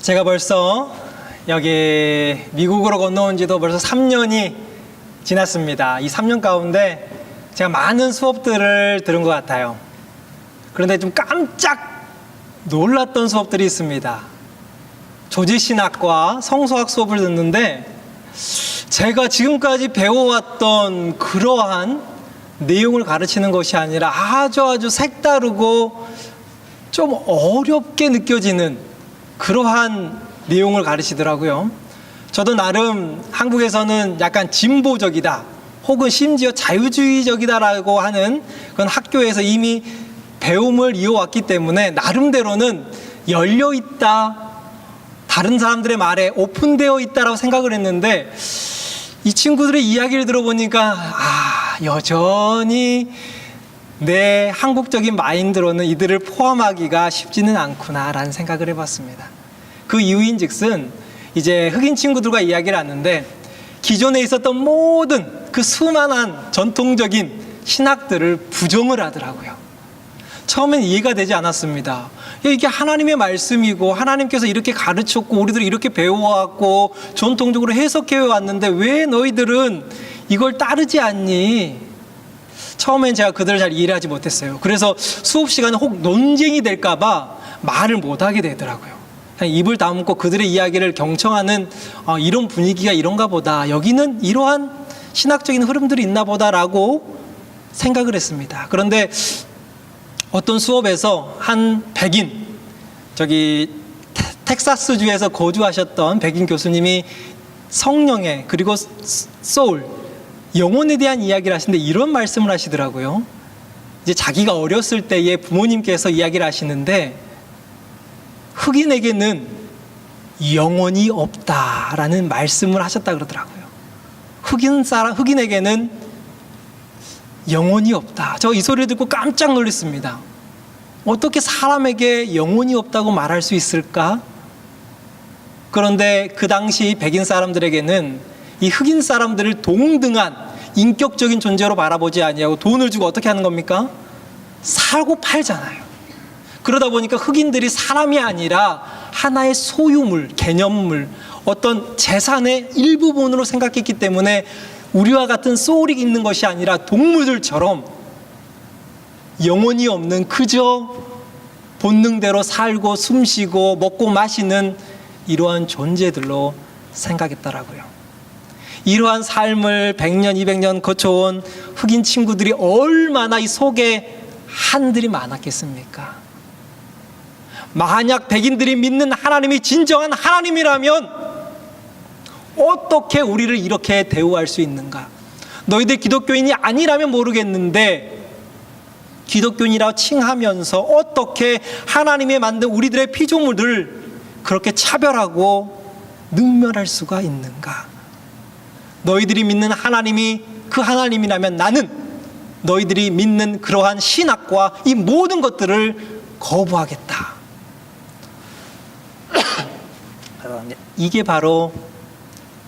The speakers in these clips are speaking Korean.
제가 벌써 여기 미국으로 건너온 지도 벌써 3년이 지났습니다. 이 3년 가운데 제가 많은 수업들을 들은 것 같아요. 그런데 좀 깜짝 놀랐던 수업들이 있습니다. 조지신학과 성서학 수업을 듣는데 제가 지금까지 배워왔던 그러한 내용을 가르치는 것이 아니라 아주 색다르고 좀 어렵게 느껴지는 그러한 내용을 가르치더라고요. 저도 나름 한국에서는 약간 진보적이다 혹은 심지어 자유주의적이다라고 하는 그런 학교에서 이미 배움을 이어왔기 때문에 나름대로는 열려있다, 다른 사람들의 말에 오픈되어 있다라고 생각을 했는데 이 친구들의 이야기를 들어보니까 여전히 내 한국적인 마인드로는 이들을 포함하기가 쉽지는 않구나라는 생각을 해봤습니다. 그 이유인 즉슨 이제 흑인 친구들과 이야기를 하는데 기존에 있었던 모든 그 수많은 전통적인 신학들을 부정을 하더라고요. 처음엔 이해가 되지 않았습니다. 이게 하나님의 말씀이고 하나님께서 이렇게 가르쳤고 우리들이 이렇게 배워왔고 전통적으로 해석해 왔는데 왜 너희들은 이걸 따르지 않니? 처음엔 제가 그들을 잘 이해를 하지 못했어요. 그래서 수업 시간에 혹 논쟁이 될까 봐 말을 못하게 되더라고요. 그냥 입을 다물고 그들의 이야기를 경청하는 이런 분위기가 이런가 보다, 여기는 이러한 신학적인 흐름들이 있나 보다라고 생각을 했습니다. 그런데 어떤 수업에서 한 백인, 텍사스주에서 거주하셨던 백인 교수님이 성령의 그리고 소울, 영혼에 대한 이야기를 하시는데 이런 말씀을 하시더라고요. 이제 자기가 어렸을 때에 부모님께서 이야기를 하시는데 흑인에게는 영혼이 없다라는 말씀을 하셨다 그러더라고요. 흑인에게는 영혼이 없다. 저 이 소리를 듣고 깜짝 놀랐습니다. 어떻게 사람에게 영혼이 없다고 말할 수 있을까? 그런데 그 당시 백인 사람들에게는 이 흑인 사람들을 동등한 인격적인 존재로 바라보지 아니하고 돈을 주고 어떻게 하는 겁니까? 사고 팔잖아요. 그러다 보니까 흑인들이 사람이 아니라 하나의 소유물, 개념물, 어떤 재산의 일부분으로 생각했기 때문에 우리와 같은 소울이 있는 것이 아니라 동물들처럼 영혼이 없는 그저 본능대로 살고 숨쉬고 먹고 마시는 이러한 존재들로 생각했더라고요. 이러한 삶을 100년, 200년 거쳐온 흑인 친구들이 얼마나 이 속에 한들이 많았겠습니까? 만약 백인들이 믿는 하나님이 진정한 하나님이라면 어떻게 우리를 이렇게 대우할 수 있는가? 너희들 기독교인이 아니라면 모르겠는데 기독교인이라고 칭하면서 어떻게 하나님이 만든 우리들의 피조물들을 그렇게 차별하고 능멸할 수가 있는가? 너희들이 믿는 하나님이 그 하나님이라면 나는 너희들이 믿는 그러한 신학과 이 모든 것들을 거부하겠다. 이게 바로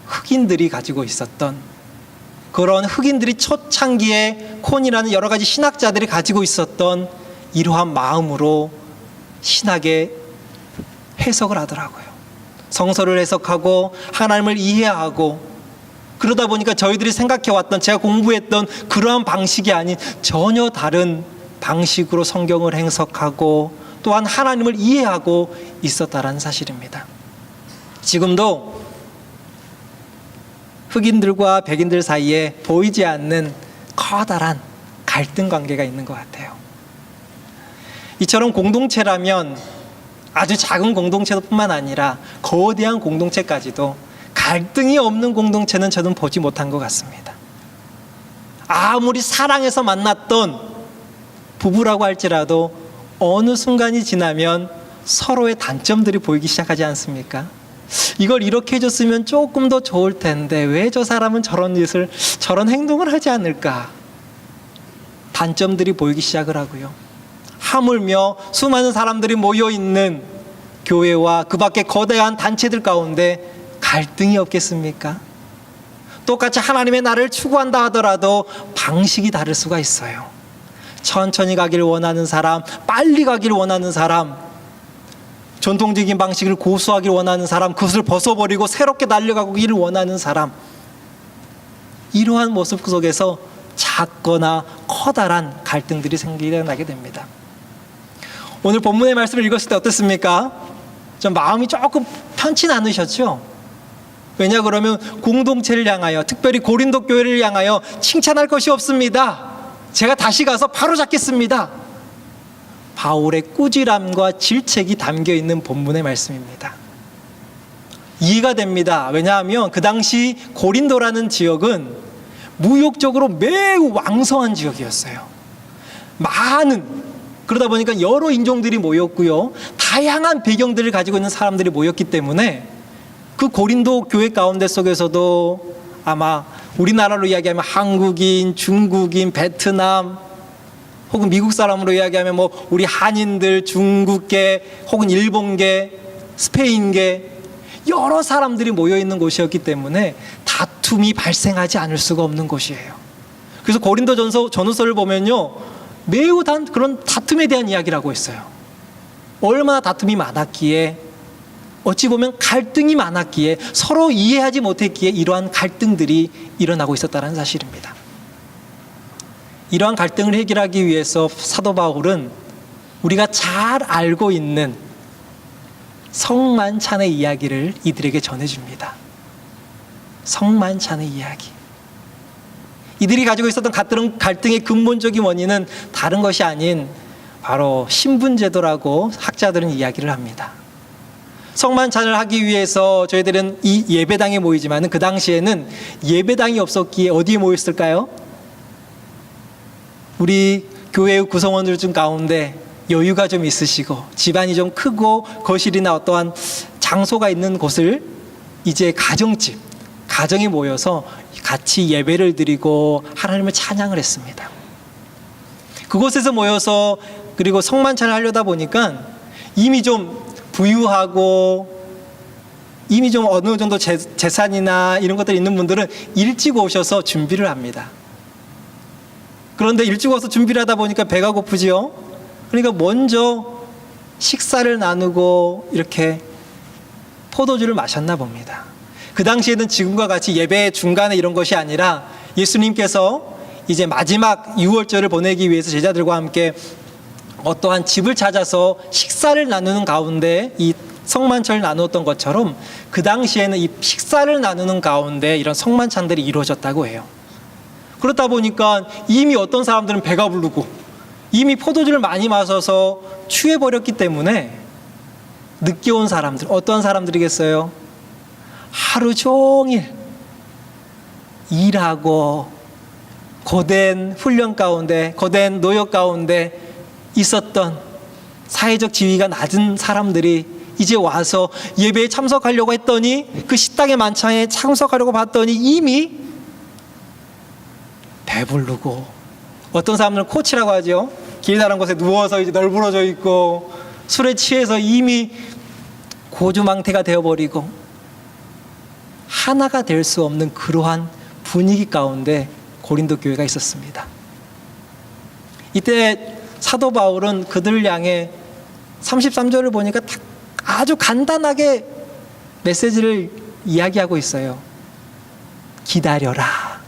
흑인들이 가지고 있었던, 그런 흑인들이 초창기에 콘이라는 여러 가지 신학자들이 가지고 있었던 이러한 마음으로 신학의 해석을 하더라고요. 성서를 해석하고 하나님을 이해하고, 그러다 보니까 저희들이 생각해왔던, 제가 공부했던 그러한 방식이 아닌 전혀 다른 방식으로 성경을 해석하고 또한 하나님을 이해하고 있었다는 사실입니다. 지금도 흑인들과 백인들 사이에 보이지 않는 커다란 갈등 관계가 있는 것 같아요. 이처럼 공동체라면 아주 작은 공동체뿐만 아니라 거대한 공동체까지도 갈등이 없는 공동체는 저는 보지 못한 것 같습니다. 아무리 사랑해서 만났던 부부라고 할지라도 어느 순간이 지나면 서로의 단점들이 보이기 시작하지 않습니까? 이걸 이렇게 해줬으면 조금 더 좋을 텐데 왜 저 사람은 저런 짓을, 저런 행동을 하지 않을까? 단점들이 보이기 시작을 하고요. 하물며 수많은 사람들이 모여있는 교회와 그 밖에 거대한 단체들 가운데 갈등이 없겠습니까? 똑같이 하나님의 나라를 추구한다 하더라도 방식이 다를 수가 있어요. 천천히 가기를 원하는 사람, 빨리 가기를 원하는 사람, 전통적인 방식을 고수하기를 원하는 사람, 그것을 벗어버리고 새롭게 달려가기를 원하는 사람, 이러한 모습 속에서 작거나 커다란 갈등들이 생겨나게 됩니다. 오늘 본문의 말씀을 읽었을 때 어땠습니까? 좀 마음이 조금 편치 않으셨죠? 왜냐 그러면 공동체를 향하여, 특별히 고린도 교회를 향하여 칭찬할 것이 없습니다. 제가 다시 가서 바로 잡겠습니다. 바울의 꾸지람과 질책이 담겨있는 본문의 말씀입니다. 이해가 됩니다. 왜냐하면 그 당시 고린도라는 지역은 무역적으로 매우 왕성한 지역이었어요. 그러다 보니까 여러 인종들이 모였고요, 다양한 배경들을 가지고 있는 사람들이 모였기 때문에 그 고린도 교회 가운데 속에서도 아마 우리나라로 이야기하면 한국인, 중국인, 베트남, 혹은 미국 사람으로 이야기하면 뭐 우리 한인들, 중국계, 혹은 일본계, 스페인계, 여러 사람들이 모여 있는 곳이었기 때문에 다툼이 발생하지 않을 수가 없는 곳이에요. 그래서 고린도 전후서를 보면요, 매우 그런 다툼에 대한 이야기를 하고 있어요. 얼마나 다툼이 많았기에, 어찌 보면 갈등이 많았기에, 서로 이해하지 못했기에 이러한 갈등들이 일어나고 있었다는 사실입니다. 이러한 갈등을 해결하기 위해서 사도 바울은 우리가 잘 알고 있는 성만찬의 이야기를 이들에게 전해줍니다. 성만찬의 이야기. 이들이 가지고 있었던 갈등의 근본적인 원인은 다른 것이 아닌 바로 신분제도라고 학자들은 이야기를 합니다. 성만찬을 하기 위해서 저희들은 이 예배당에 모이지만 그 당시에는 예배당이 없었기에 어디에 모였을까요? 우리 교회의 구성원들 중 가운데 여유가 좀 있으시고 집안이 좀 크고 거실이나 어떠한 장소가 있는 곳을 이제 가정에 모여서 같이 예배를 드리고 하나님을 찬양을 했습니다. 그곳에서 모여서 그리고 성만찬을 하려다 보니까 이미 좀 부유하고 이미 좀 어느 정도 재산이나 이런 것들이 있는 분들은 일찍 오셔서 준비를 합니다. 그런데 일찍 와서 준비를 하다 보니까 배가 고프지요. 그러니까 먼저 식사를 나누고 이렇게 포도주를 마셨나 봅니다. 그 당시에는 지금과 같이 예배 중간에 이런 것이 아니라 예수님께서 이제 마지막 유월절을 보내기 위해서 제자들과 함께 어떠한 집을 찾아서 식사를 나누는 가운데 이 성만찬을 나누었던 것처럼 그 당시에는 이 식사를 나누는 가운데 이런 성만찬들이 이루어졌다고 해요. 그렇다 보니까 이미 어떤 사람들은 배가 부르고 이미 포도주를 많이 마셔서 취해버렸기 때문에 늦게 온 사람들, 어떤 사람들이겠어요? 하루 종일 일하고 고된 훈련 가운데, 고된 노역 가운데 있었던 사회적 지위가 낮은 사람들이 이제 와서 예배에 참석하려고 했더니 그 식당의 만찬에 참석하려고 봤더니 이미 배부르고, 어떤 사람들은 코치라고 하죠. 길다란 곳에 누워서 이제 널브러져 있고 술에 취해서 이미 고주망태가 되어버리고 하나가 될 수 없는 그러한 분위기 가운데 고린도 교회가 있었습니다. 이때 사도 바울은 그들을 향해 33절을 보니까 아주 간단하게 메시지를 이야기하고 있어요. 기다려라.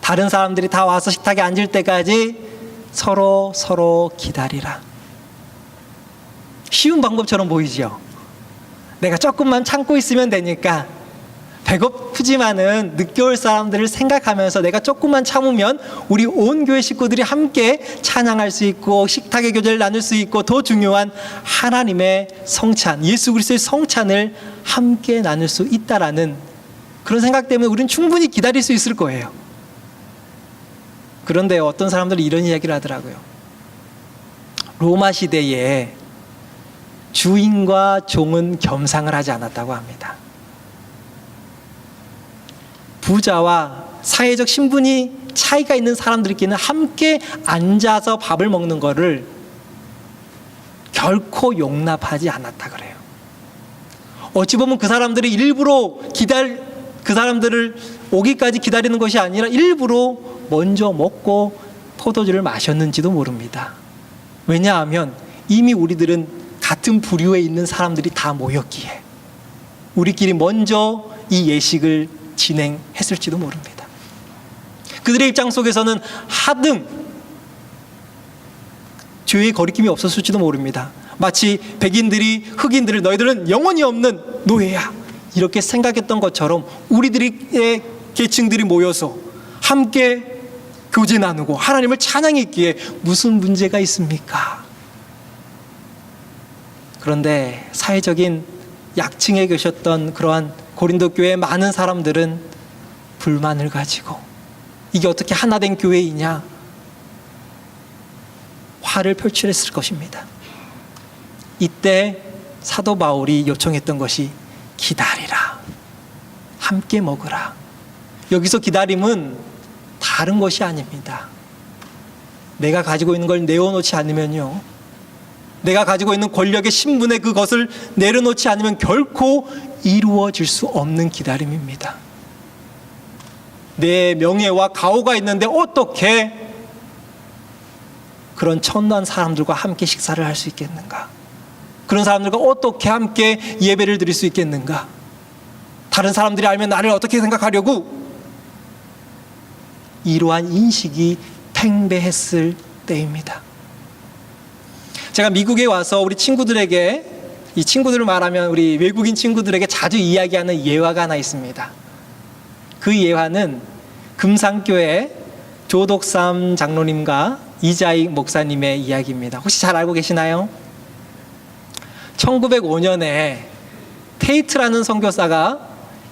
다른 사람들이 다 와서 식탁에 앉을 때까지 서로 기다리라. 쉬운 방법처럼 보이지요. 내가 조금만 참고 있으면 되니까, 배고프지만은 늦게 올 사람들을 생각하면서 내가 조금만 참으면 우리 온 교회 식구들이 함께 찬양할 수 있고 식탁의 교제를 나눌 수 있고, 더 중요한 하나님의 성찬, 예수 그리스도의 성찬을 함께 나눌 수 있다라는 그런 생각 때문에 우리는 충분히 기다릴 수 있을 거예요. 그런데 어떤 사람들이 이런 이야기를 하더라고요. 로마 시대에 주인과 종은 겸상을 하지 않았다고 합니다. 부자와 사회적 신분이 차이가 있는 사람들끼리는 함께 앉아서 밥을 먹는 것을 결코 용납하지 않았다 그래요. 어찌 보면 그 사람들이 일부러 그 사람들을 오기까지 기다리는 것이 아니라 일부러 먼저 먹고 포도주를 마셨는지도 모릅니다. 왜냐하면 이미 우리들은 같은 부류에 있는 사람들이 다 모였기에 우리끼리 먼저 이 예식을 진행했을지도 모릅니다. 그들의 입장 속에서는 하등 죄의 거리낌이 없었을지도 모릅니다. 마치 백인들이 흑인들을 너희들은 영혼이 없는 노예야 이렇게 생각했던 것처럼 우리들의 계층들이 모여서 함께 교제 나누고 하나님을 찬양했기에 무슨 문제가 있습니까? 그런데 사회적인 약층에 계셨던 그러한 고린도 교회의 많은 사람들은 불만을 가지고 이게 어떻게 하나된 교회이냐 화를 표출했을 것입니다. 이때 사도 바울이 요청했던 것이 기다리라, 함께 먹으라. 여기서 기다림은 다른 것이 아닙니다. 내가 가지고 있는 걸 내어놓지 않으면요, 내가 가지고 있는 권력의 신분의 그것을 내려놓지 않으면 결코 이루어질 수 없는 기다림입니다. 내 명예와 가오가 있는데 어떻게 그런 천한 사람들과 함께 식사를 할 수 있겠는가? 그런 사람들과 어떻게 함께 예배를 드릴 수 있겠는가? 다른 사람들이 알면 나를 어떻게 생각하려고? 이러한 인식이 팽배했을 때입니다. 제가 미국에 와서 우리 친구들에게, 이 친구들을 말하면 우리 외국인 친구들에게 자주 이야기하는 예화가 하나 있습니다. 그 예화는 금산교회 조덕삼 장로님과 이자익 목사님의 이야기입니다. 혹시 잘 알고 계시나요? 1905년에 테이트라는 선교사가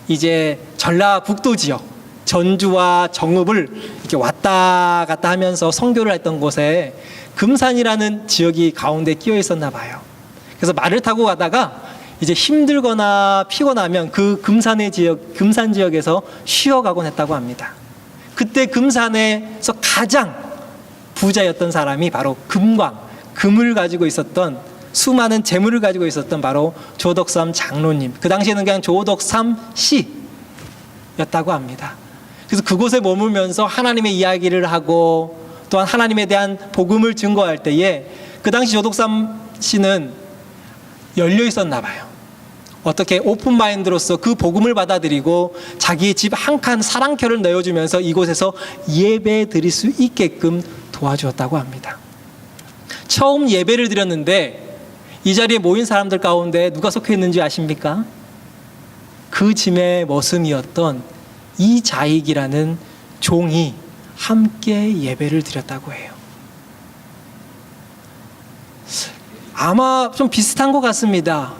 이제 전라북도 지역 전주와 정읍을 이렇게 왔다 갔다 하면서 선교를 했던 곳에 금산이라는 지역이 가운데 끼어 있었나 봐요. 그래서 말을 타고 가다가 이제 힘들거나 피곤하면 그 금산 지역에서 쉬어가곤 했다고 합니다. 그때 금산에서 가장 부자였던 사람이 바로 금을 가지고 있었던, 수많은 재물을 가지고 있었던 바로 조덕삼 장로님, 그 당시에는 그냥 조덕삼 씨였다고 합니다. 그래서 그곳에 머물면서 하나님의 이야기를 하고 또한 하나님에 대한 복음을 증거할 때에 그 당시 조덕삼 씨는 열려 있었나 봐요. 어떻게 오픈마인드로서 그 복음을 받아들이고 자기의 집 한 칸 사랑켜를 내어주면서 이곳에서 예배 드릴 수 있게끔 도와주었다고 합니다. 처음 예배를 드렸는데 이 자리에 모인 사람들 가운데 누가 속해 있는지 아십니까? 그 짐의 머슴이었던 이자익이라는 종이 함께 예배를 드렸다고 해요. 아마 좀 비슷한 것 같습니다.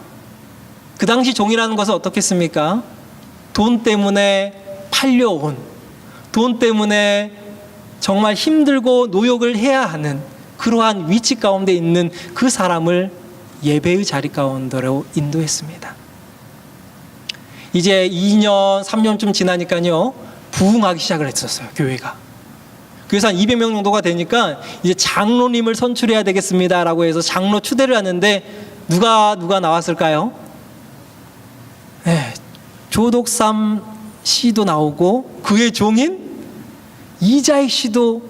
그 당시 종이라는 것은 어떻겠습니까? 돈 때문에 팔려온, 돈 때문에 정말 힘들고 노역을 해야 하는 그러한 위치 가운데 있는 그 사람을 예배의 자리 가운데로 인도했습니다. 이제 2년, 3년쯤 지나니까요, 부흥하기 시작을 했었어요, 교회가. 그래서 한 200명 정도가 되니까 이제 장로님을 선출해야 되겠습니다라고 해서 장로 추대를 하는데 누가 나왔을까요? 네, 조덕삼 씨도 나오고 그의 종인 이자익 씨도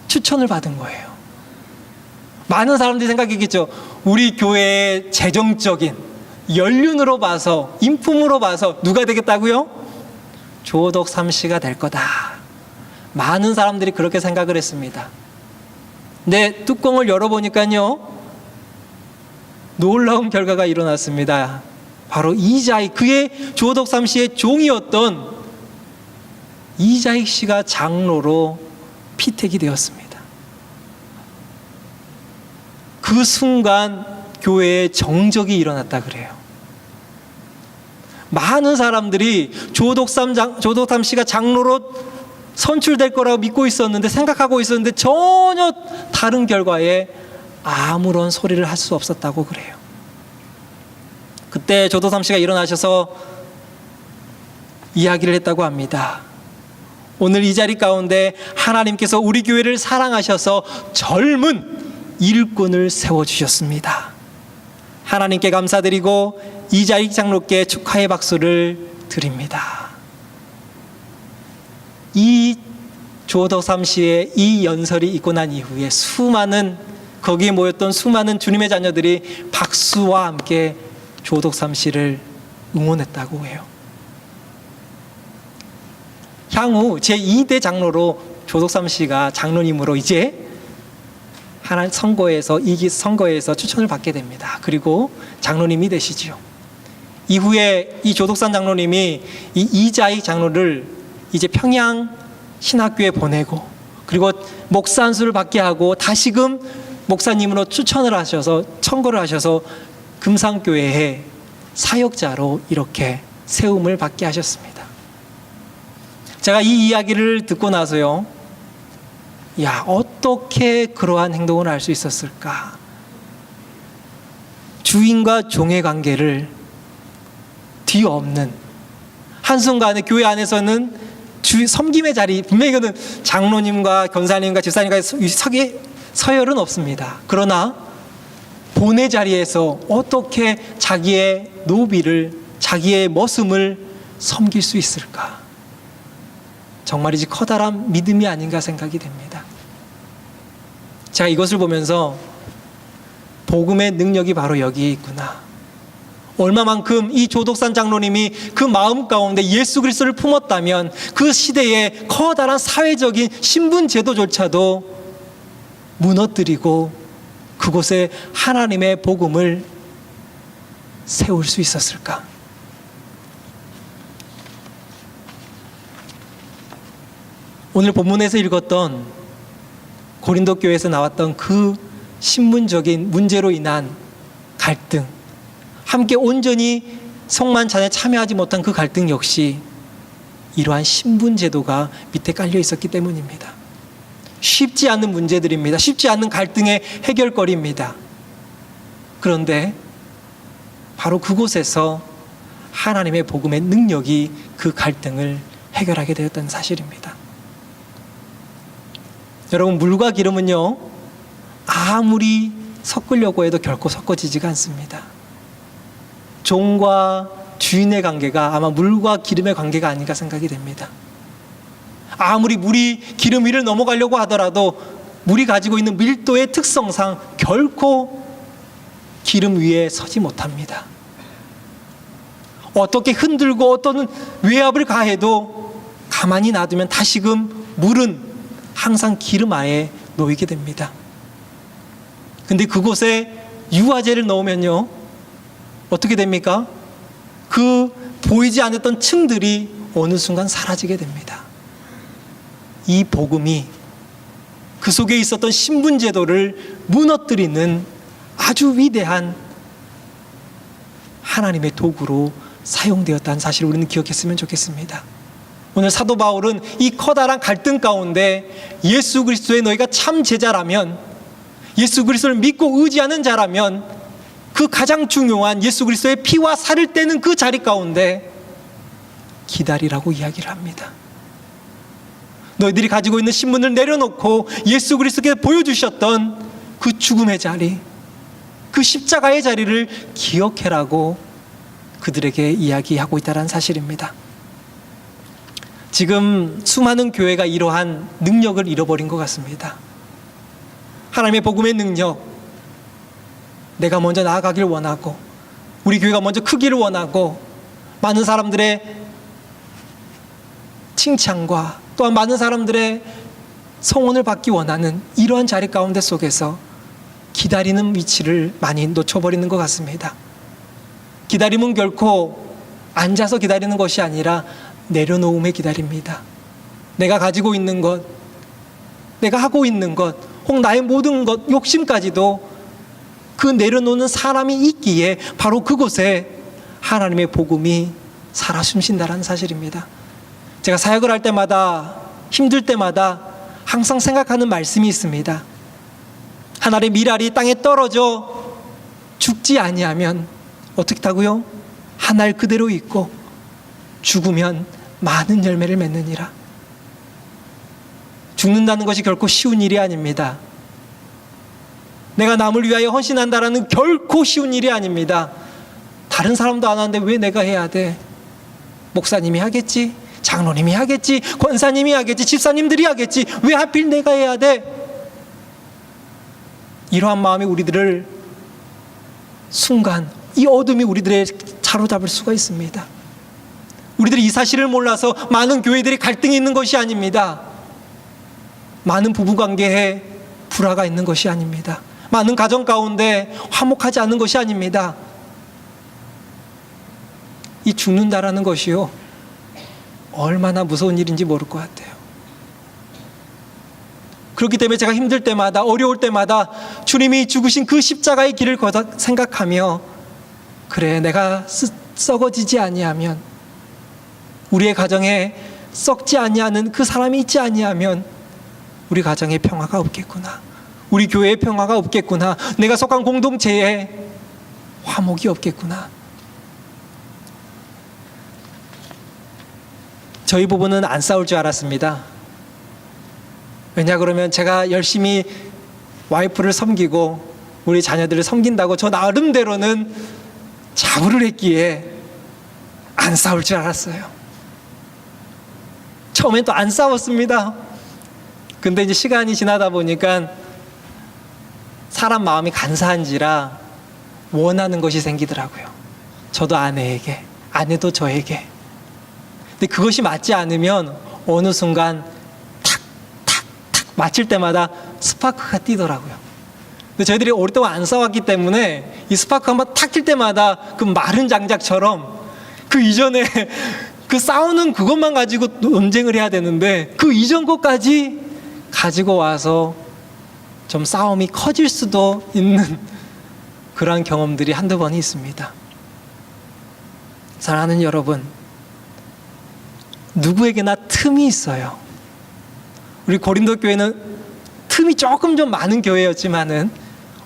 추천을 받은 거예요. 많은 사람들이 생각했겠죠. 우리 교회의 재정적인 연륜으로 봐서, 인품으로 봐서 누가 되겠다고요? 조덕삼 씨가 될 거다. 많은 사람들이 그렇게 생각을 했습니다. 근데 뚜껑을 열어보니까요, 놀라운 결과가 일어났습니다. 바로 이자익, 그의 조덕삼 씨의 종이었던 이자익 씨가 장로로 피택이 되었습니다. 그 순간 교회에 정적이 일어났다 그래요. 많은 사람들이 조덕삼 씨가 장로로 선출될 거라고 믿고 있었는데, 생각하고 있었는데 전혀 다른 결과에 아무런 소리를 할 수 없었다고 그래요. 그때 조덕삼 씨가 일어나셔서 이야기를 했다고 합니다. 오늘 이 자리 가운데 하나님께서 우리 교회를 사랑하셔서 젊은 일꾼을 세워주셨습니다. 하나님께 감사드리고 이자익 장로께 축하의 박수를 드립니다. 이 조덕삼 씨의 이 연설이 있고 난 이후에 수많은 거기에 모였던 수많은 주님의 자녀들이 박수와 함께 조덕삼 씨를 응원했다고 해요. 향후 제2대 장로로 조덕삼 씨가 장로님으로 이제 하나님 선거에서 추천을 받게 됩니다. 그리고 장로님이 되시죠. 이후에 이 조덕삼 장로님이 이 이자익 장로를 이제 평양 신학교에 보내고, 그리고 목사 안수를 받게 하고 다시금 목사님으로 추천을 하셔서 청거를 하셔서 금산교회의 사역자로 이렇게 세움을 받게 하셨습니다. 제가 이 이야기를 듣고 나서요, 어떻게 그러한 행동을 할 수 있었을까? 주인과 종의 관계를 뒤엎는, 한순간에 교회 안에서는 섬김의 자리, 분명히 이거는 장로님과 권사님과 집사님과 서열은 없습니다. 그러나 본의 자리에서 어떻게 자기의 노비를, 자기의 머슴을 섬길 수 있을까? 정말이지 커다란 믿음이 아닌가 생각이 됩니다. 제가 이것을 보면서 복음의 능력이 바로 여기에 있구나. 얼마만큼 이 조덕산 장로님이 그 마음 가운데 예수 그리스도를 품었다면 그 시대의 커다란 사회적인 신분 제도조차도 무너뜨리고 그곳에 하나님의 복음을 세울 수 있었을까? 오늘 본문에서 읽었던 고린도 교회에서 나왔던 그 신분적인 문제로 인한 갈등, 함께 온전히 성만찬에 참여하지 못한 그 갈등 역시 이러한 신분 제도가 밑에 깔려 있었기 때문입니다. 쉽지 않은 문제들입니다. 쉽지 않은 갈등의 해결거리입니다. 그런데 바로 그곳에서 하나님의 복음의 능력이 그 갈등을 해결하게 되었다는 사실입니다. 여러분, 물과 기름은요, 아무리 섞으려고 해도 결코 섞어지지가 않습니다. 종과 주인의 관계가 아마 물과 기름의 관계가 아닌가 생각이 됩니다. 아무리 물이 기름 위를 넘어가려고 하더라도 물이 가지고 있는 밀도의 특성상 결코 기름 위에 서지 못합니다. 어떻게 흔들고 어떤 외압을 가해도 가만히 놔두면 다시금 물은 항상 기름 아래 놓이게 됩니다. 근데 그곳에 유화제를 넣으면요, 어떻게 됩니까? 그 보이지 않았던 층들이 어느 순간 사라지게 됩니다. 이 복음이 그 속에 있었던 신분제도를 무너뜨리는 아주 위대한 하나님의 도구로 사용되었다는 사실을 우리는 기억했으면 좋겠습니다. 오늘 사도 바울은 이 커다란 갈등 가운데 예수 그리스도의 너희가 참 제자라면, 예수 그리스도를 믿고 의지하는 자라면 그 가장 중요한 예수 그리스도의 피와 살을 떼는 그 자리 가운데 기다리라고 이야기를 합니다. 너희들이 가지고 있는 신분을 내려놓고 예수 그리스도께 보여주셨던 그 죽음의 자리, 그 십자가의 자리를 기억해라고 그들에게 이야기하고 있다는 사실입니다. 지금 수많은 교회가 이러한 능력을 잃어버린 것 같습니다. 하나님의 복음의 능력, 내가 먼저 나아가길 원하고 우리 교회가 먼저 크기를 원하고 많은 사람들의 칭찬과 또한 많은 사람들의 성원을 받기 원하는 이러한 자리 가운데 속에서 기다리는 위치를 많이 놓쳐버리는 것 같습니다. 기다림은 결코 앉아서 기다리는 것이 아니라 내려놓음에 기다립니다. 내가 가지고 있는 것, 내가 하고 있는 것, 혹 나의 모든 것, 욕심까지도 그 내려놓는 사람이 있기에 바로 그곳에 하나님의 복음이 살아 숨쉰다는 사실입니다. 제가 사역을 할 때마다, 힘들 때마다 항상 생각하는 말씀이 있습니다. 하나의 밀알이 땅에 떨어져 죽지 아니하면 어떻게 하고요? 한 알 그대로 있고 죽으면 많은 열매를 맺느니라. 죽는다는 것이 결코 쉬운 일이 아닙니다. 내가 남을 위하여 헌신한다라는 결코 쉬운 일이 아닙니다. 다른 사람도 안 하는데 왜 내가 해야 돼? 목사님이 하겠지, 장로님이 하겠지, 권사님이 하겠지, 집사님들이 하겠지, 왜 하필 내가 해야 돼? 이러한 마음이 우리들을 순간 이 어둠이 우리들의 사로잡을 수가 있습니다. 우리들이 이 사실을 몰라서 많은 교회들이 갈등이 있는 것이 아닙니다. 많은 부부관계에 불화가 있는 것이 아닙니다. 많은 가정 가운데 화목하지 않는 것이 아닙니다. 이 죽는다라는 것이요, 얼마나 무서운 일인지 모를 것 같아요. 그렇기 때문에 제가 힘들 때마다, 어려울 때마다 주님이 죽으신 그 십자가의 길을 생각하며, 그래, 내가 썩어지지 아니하면, 우리의 가정에 썩지 아니하는 그 사람이 있지 아니하면 우리 가정에 평화가 없겠구나, 우리 교회에 평화가 없겠구나, 내가 속한 공동체에 화목이 없겠구나. 저희 부부는 안 싸울 줄 알았습니다. 왜냐 그러면 제가 열심히 와이프를 섬기고 우리 자녀들을 섬긴다고 저 나름대로는 자부를 했기에 안 싸울 줄 알았어요. 처음엔 또 안 싸웠습니다. 근데 이제 시간이 지나다 보니까 사람 마음이 간사한지라 원하는 것이 생기더라고요. 저도 아내에게, 아내도 저에게. 근데 그것이 맞지 않으면 어느 순간 맞힐 때마다 스파크가 뛰더라고요. 근데 저희들이 오랫동안 안 싸웠기 때문에 이 스파크 한번 탁 킬 때마다 그 마른 장작처럼 그 이전에 그 싸우는 그것만 가지고 논쟁을 해야 되는데 그 이전 것까지 가지고 와서 좀 싸움이 커질 수도 있는 그러한 경험들이 한두 번이 있습니다. 사랑하는 여러분, 누구에게나 틈이 있어요. 우리 고린도 교회는 틈이 조금 좀 많은 교회였지만은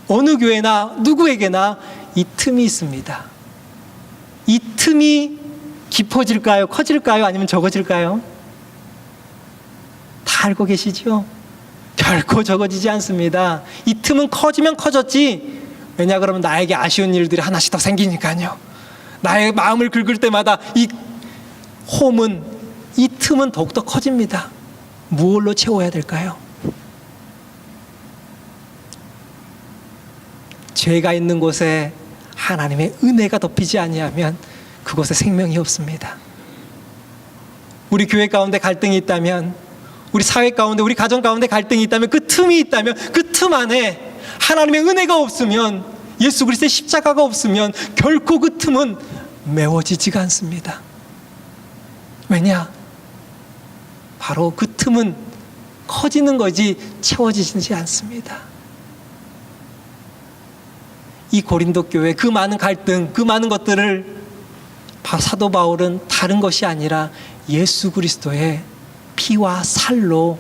어느 교회나 누구에게나 이 틈이 있습니다. 이 틈이 깊어질까요? 커질까요? 아니면 적어질까요? 다 알고 계시죠? 결코 적어지지 않습니다. 이 틈은 커지면 커졌지. 왜냐 그러면 나에게 아쉬운 일들이 하나씩 더 생기니까요. 나의 마음을 긁을 때마다 이 홈은, 이 틈은 더욱더 커집니다. 무엇로 채워야 될까요? 죄가 있는 곳에 하나님의 은혜가 덮이지 아니하면 그곳에 생명이 없습니다. 우리 교회 가운데 갈등이 있다면, 우리 사회 가운데, 우리 가정 가운데 갈등이 있다면, 그 틈이 있다면 그 틈 안에 하나님의 은혜가 없으면, 예수 그리스도의 십자가가 없으면 결코 그 틈은 메워지지가 않습니다. 왜냐? 바로 그 틈은 커지는 거지 채워지지 않습니다. 이 고린도 교회 그 많은 갈등, 그 많은 것들을 사도 바울은 다른 것이 아니라 예수 그리스도의 피와 살로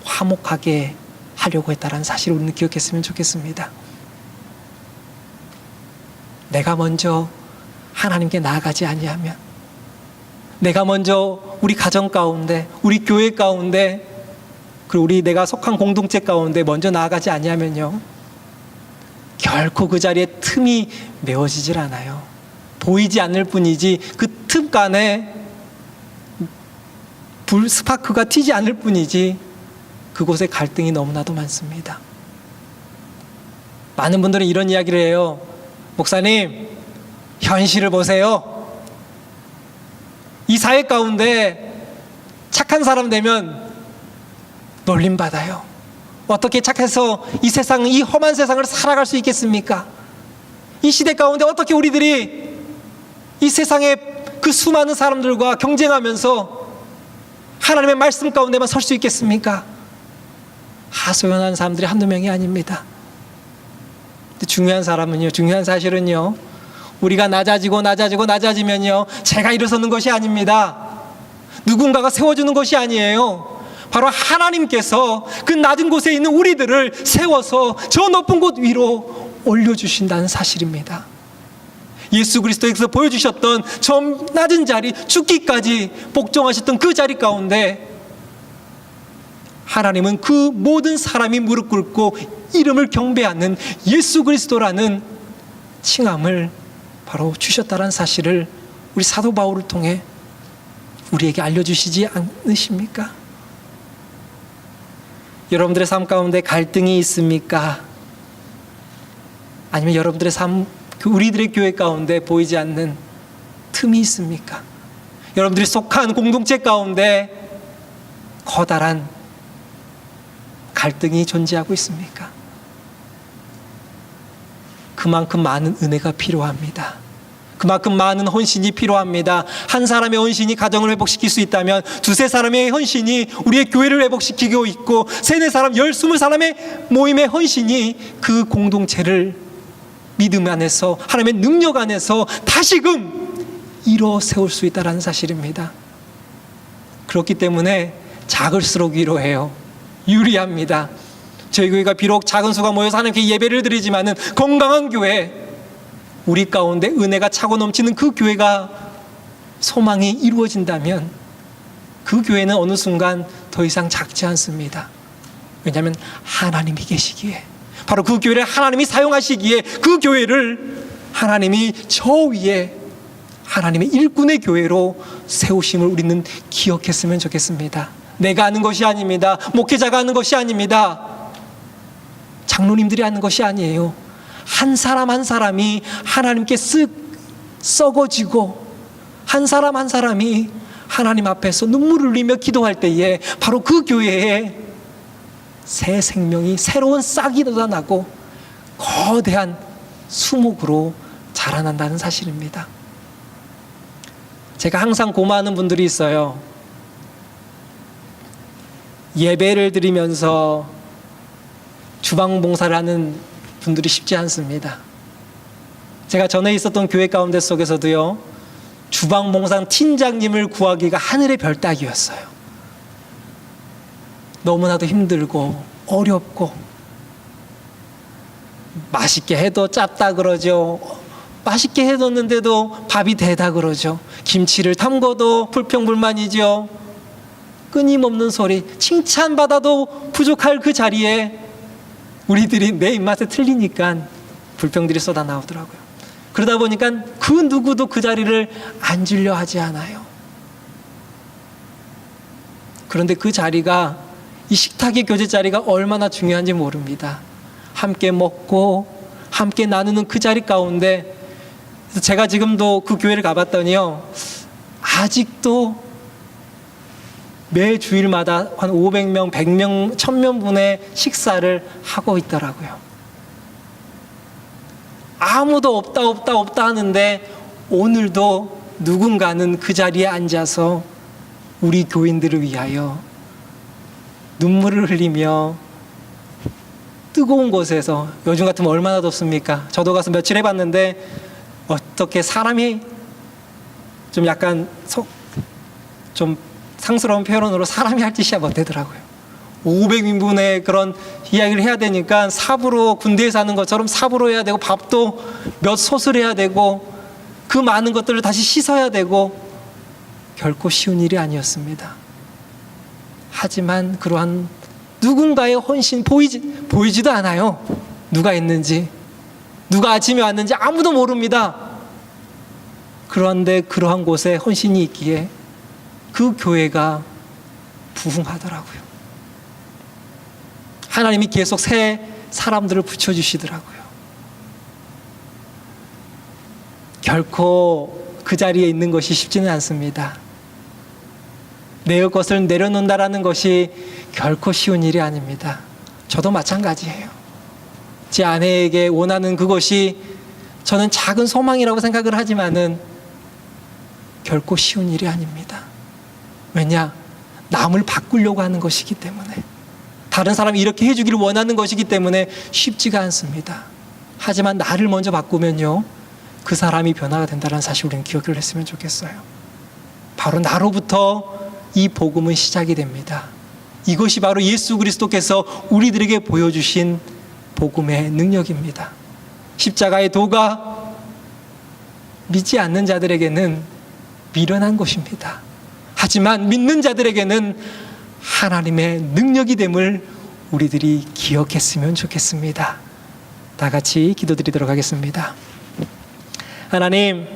화목하게 하려고 했다는 사실을 우리는 기억했으면 좋겠습니다. 내가 먼저 하나님께 나아가지 아니하면, 내가 먼저 우리 가정 가운데, 우리 교회 가운데, 그리고 내가 속한 공동체 가운데 먼저 나아가지 아니하면요, 결코 그 자리에 틈이 메워지질 않아요. 보이지 않을 뿐이지 그 틈간에 스파크가 튀지 않을 뿐이지 그곳에 갈등이 너무나도 많습니다. 많은 분들은 이런 이야기를 해요. 목사님, 현실을 보세요. 이 사회 가운데 착한 사람 되면 놀림받아요. 어떻게 착해서 이 세상, 이 험한 세상을 살아갈 수 있겠습니까? 이 시대 가운데 어떻게 우리들이 이 세상의 그 수많은 사람들과 경쟁하면서 하나님의 말씀 가운데만 설 수 있겠습니까? 하소연한 사람들이 한두 명이 아닙니다. 근데 중요한 사실은요, 우리가 낮아지면요, 제가 일어서는 것이 아닙니다. 누군가가 세워주는 것이 아니에요. 바로 하나님께서 그 낮은 곳에 있는 우리들을 세워서 저 높은 곳 위로 올려주신다는 사실입니다. 예수 그리스도께서 보여주셨던 저 낮은 자리, 죽기까지 복종하셨던 그 자리 가운데 하나님은 그 모든 사람이 무릎 꿇고 이름을 경배하는 예수 그리스도라는 칭함을 바로 주셨다는 사실을 우리 사도 바울을 통해 우리에게 알려주시지 않으십니까? 여러분들의 삶 가운데 갈등이 있습니까? 아니면 여러분들의 삶, 우리들의 교회 가운데 보이지 않는 틈이 있습니까? 여러분들이 속한 공동체 가운데 커다란 갈등이 존재하고 있습니까? 그만큼 많은 은혜가 필요합니다. 그만큼 많은 헌신이 필요합니다. 한 사람의 헌신이 가정을 회복시킬 수 있다면 두세 사람의 헌신이 우리의 교회를 회복시키고 있고 세네 사람, 20사람의 모임의 헌신이 그 공동체를 믿음 안에서 하나님의 능력 안에서 다시금 일어 세울 수 있다는 사실입니다. 그렇기 때문에 작을수록 위로해요. 유리합니다. 저희 교회가 비록 작은 수가 모여서 하나님께 예배를 드리지만은 건강한 교회, 우리 가운데 은혜가 차고 넘치는 그 교회가 소망이 이루어진다면 그 교회는 어느 순간 더 이상 작지 않습니다. 왜냐하면 하나님이 계시기에, 바로 그 교회를 하나님이 사용하시기에 그 교회를 하나님이 저 위에 하나님의 일꾼의 교회로 세우심을 우리는 기억했으면 좋겠습니다. 내가 하는 것이 아닙니다. 목회자가 하는 것이 아닙니다. 장로님들이 하는 것이 아니에요. 한 사람 한 사람이 하나님께 쓱 썩어지고 한 사람 한 사람이 하나님 앞에서 눈물을 흘리며 기도할 때에 바로 그 교회에 새 생명이, 새로운 싹이 돋아나고 거대한 수목으로 자라난다는 사실입니다. 제가 항상 고마워하는 분들이 있어요. 예배를 드리면서 주방 봉사를 하는 분들이 쉽지 않습니다. 제가 전에 있었던 교회 가운데 속에서도요, 주방 봉사 팀장님을 구하기가 하늘의 별 따기였어요. 너무나도 힘들고 어렵고, 맛있게 해도 짭다 그러죠. 맛있게 해뒀는데도 밥이 되다 그러죠. 김치를 담궈도 불평불만이죠. 끊임없는 소리, 칭찬받아도 부족할 그 자리에 우리들이 내 입맛에 틀리니까 불평들이 쏟아 나오더라고요. 그러다 보니까 그 누구도 그 자리를 앉으려 하지 않아요. 그런데 그 자리가, 이 식탁의 교제 자리가 얼마나 중요한지 모릅니다. 함께 먹고 함께 나누는 그 자리 가운데, 그래서 제가 지금도 그 교회를 가봤더니요, 아직도 매 주일마다 한 500명, 100명, 1000명분의 식사를 하고 있더라고요. 아무도 없다 하는데 오늘도 누군가는 그 자리에 앉아서 우리 교인들을 위하여 눈물을 흘리며 뜨거운 곳에서, 요즘 같으면 얼마나 덥습니까? 저도 가서 며칠 해봤는데 어떻게 사람이 좀 약간 좀 상스러운 표현으로 사람이 할 짓이야 못되더라고요. 500인분의 그런 이야기를 해야 되니까 삽으로, 군대에서 하는 것처럼 삽으로 해야 되고, 밥도 몇 솥을 해야 되고, 그 많은 것들을 다시 씻어야 되고, 결코 쉬운 일이 아니었습니다. 하지만 그러한 누군가의 헌신 보이지도 않아요. 누가 있는지, 누가 아침에 왔는지 아무도 모릅니다. 그런데 그러한 곳에 헌신이 있기에 그 교회가 부흥하더라고요. 하나님이 계속 새 사람들을 붙여주시더라고요. 결코 그 자리에 있는 것이 쉽지는 않습니다. 내 것을 내려놓는다라는 것이 결코 쉬운 일이 아닙니다. 저도 마찬가지예요. 제 아내에게 원하는 그것이 저는 작은 소망이라고 생각을 하지만은 결코 쉬운 일이 아닙니다. 왜냐? 남을 바꾸려고 하는 것이기 때문에, 다른 사람이 이렇게 해주기를 원하는 것이기 때문에 쉽지가 않습니다. 하지만 나를 먼저 바꾸면요, 그 사람이 변화가 된다는 사실 우리는 기억을 했으면 좋겠어요. 바로 나로부터 이 복음은 시작이 됩니다. 이것이 바로 예수 그리스도께서 우리들에게 보여주신 복음의 능력입니다. 십자가의 도가 믿지 않는 자들에게는 미련한 것입니다. 하지만 믿는 자들에게는 하나님의 능력이 됨을 우리들이 기억했으면 좋겠습니다. 다 같이 기도드리도록 하겠습니다. 하나님,